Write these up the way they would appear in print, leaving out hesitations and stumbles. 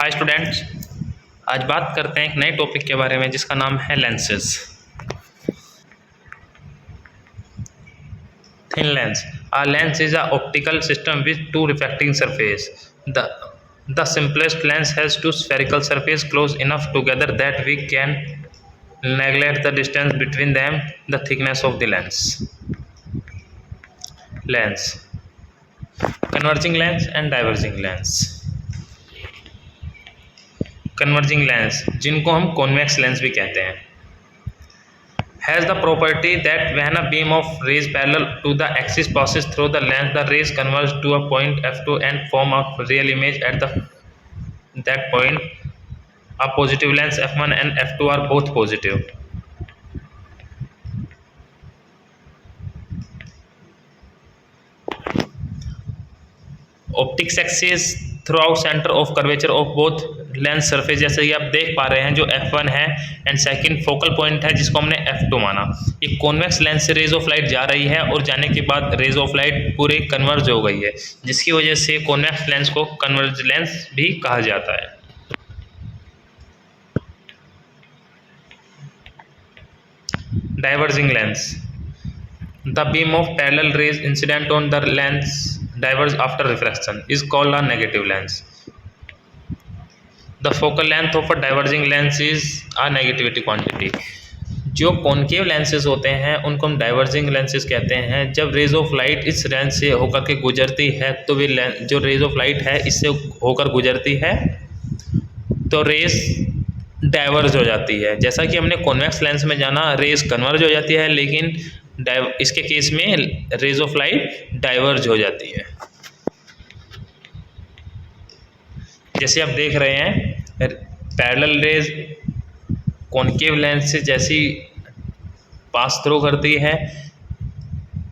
Hi students, आज बात करते हैं एक नए टॉपिक के बारे में जिसका नाम है lenses. Thin lens. A lens is an optical system with two refracting surface. The simplest lens has two spherical surfaces close enough together that we can neglect the distance between them, the thickness of the lens. Lens. Converging lens and diverging lens. Converging lens, जिनको हम convex lens भी कहते हैं, has the property that when a beam of rays parallel to the axis passes through the lens, the rays converge to a point f2 and form a real image at that point. A positive lens f1 and f2 are both positive. Optics axis through centre of curvature of both lens surface, जैसे कि आप देख पा रहे हैं जो f1 है and second focal point है जिसको हमने f2 माना। ये कॉन्वेक्स लेंस से रेज ऑफ लाइट जा रही है और जाने के बाद रेज ऑफ लाइट पूरे कन्वर्ज हो गई है, जिसकी वजह से कॉन्वेक्स लेंस को कन्वर्ज लेंस भी कहा जाता है। Diverging lens. The beam of parallel rays incident on the lens diverge after refraction is called a negative lens. The focal length of a diverging lens is a negativity quantity. जो concave lenses होते हैं उनको हम diverging lenses कहते हैं। जब raise of light इस lens से होकर के गुजरती है तो वे जो रेज ऑफ लाइट है इससे होकर गुजरती है तो रेस डाइवर्ज हो जाती है। जैसा कि हमने कॉन्वेक्स लेंस में जाना, रेस कन्वर्ज हो जाती है, लेकिन इसके केस में रेज ऑफ लाइट डाइवर्ज हो जाती है। जैसे आप देख रहे हैं पैरेलल रेज कॉन्केव लेंस से जैसी पास थ्रू करती है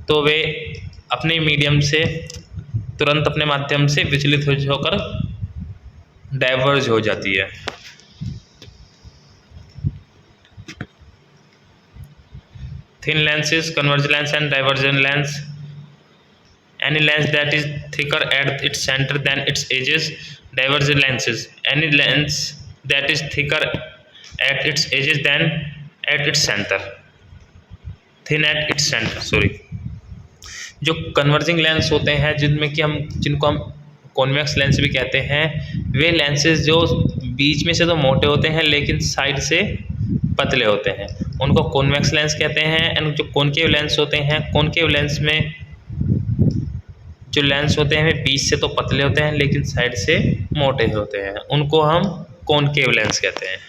तो वे अपने मीडियम से तुरंत अपने माध्यम से विचलित होकर डाइवर्ज हो जाती है। Thin lenses, convergent lens and divergent lens. Any lens that is thicker at its center than its edges. Divergent lenses. Any lens that is thicker at its edges than at its center. Thin at its center. Sorry. जो converging lens होते हैं जिनको हम convex lens भी कहते हैं, वे lenses जो बीच में से तो मोटे होते हैं लेकिन साइड से पतले होते हैं, उनको कॉन्वेक्स लेंस कहते हैं। एंड जो कॉनकेव लेंस होते हैं, कॉनकेव लेंस में जो लेंस होते हैं वे बीच से तो पतले होते हैं लेकिन साइड से मोटे होते हैं, उनको हम कॉनकेव लेंस कहते हैं।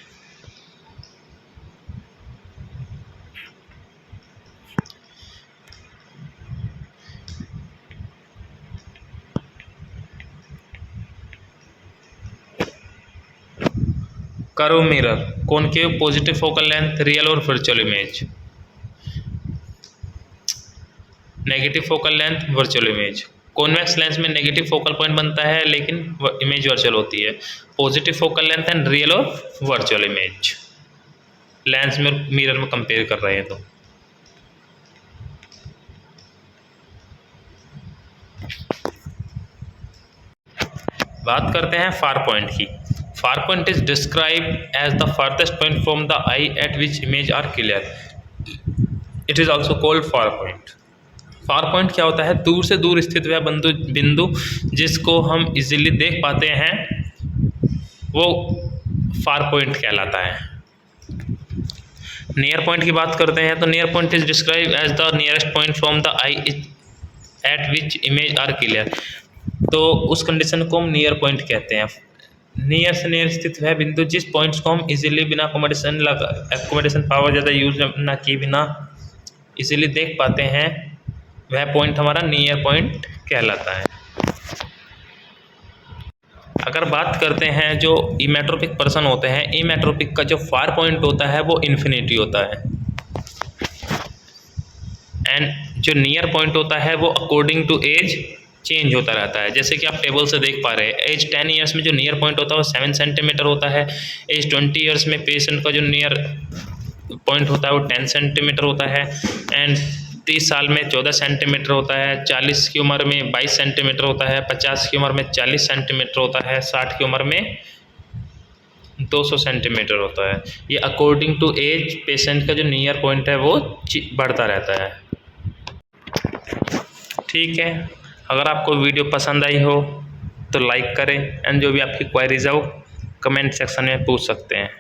Curve mirror, concave, positive focal length, real और virtual image. Negative focal length, virtual image. Convex lens में नेगेटिव फोकल पॉइंट बनता है लेकिन इमेज वर्चुअल होती है। Positive focal length and real और वर्चुअल इमेज लेंस में मिरर में कंपेयर कर रहे हैं तो बात करते हैं फार पॉइंट की। Far point is described as the farthest point from the eye at which image are clear. It is also called far point. Far point क्या होता है? दूर से दूर स्थित वह बिंदु जिसको हम इजीली देख पाते हैं वो फार पॉइंट कहलाता है। नियर पॉइंट की बात करते हैं तो near point is describe as the nearest point from the eye at which image are clear. तो उस कंडीशन को हम नियर पॉइंट कहते हैं। नियर से नियर स्थित वह बिंदु जिस पॉइंट्स को हम इजीली बिना एकोमोडेशन पावर ज़्यादा यूज ना किए बिना इजीली देख पाते हैं, वह पॉइंट हमारा नियर पॉइंट कहलाता है। अगर बात करते हैं जो इमेट्रोपिक पर्सन होते हैं, इमेट्रोपिक का जो फार पॉइंट होता है वो इन्फिनिटी होता है एंड जो नियर पॉइंट होता है वो अकॉर्डिंग टू एज चेंज होता रहता है। जैसे कि आप टेबल से देख पा रहे हैं, एज 10 ईयर्स में जो नियर पॉइंट होता है वो 7 सेंटीमीटर होता है। एज 20 ईयर्स में पेशेंट का जो नियर पॉइंट होता है वो 10 सेंटीमीटर होता है एंड 30 साल में 14 सेंटीमीटर होता है। 40 की उम्र में 22 सेंटीमीटर होता है। 50 की उम्र में 40 सेंटीमीटर होता है। 60 की उम्र में 200 सेंटीमीटर होता है। ये अकॉर्डिंग टू एज पेशेंट का जो नियर पॉइंट है वो बढ़ता रहता है। ठीक है, अगर आपको वीडियो पसंद आई हो तो लाइक करें एंड जो भी आपकी क्वेरीज है वो कमेंट सेक्शन में पूछ सकते हैं।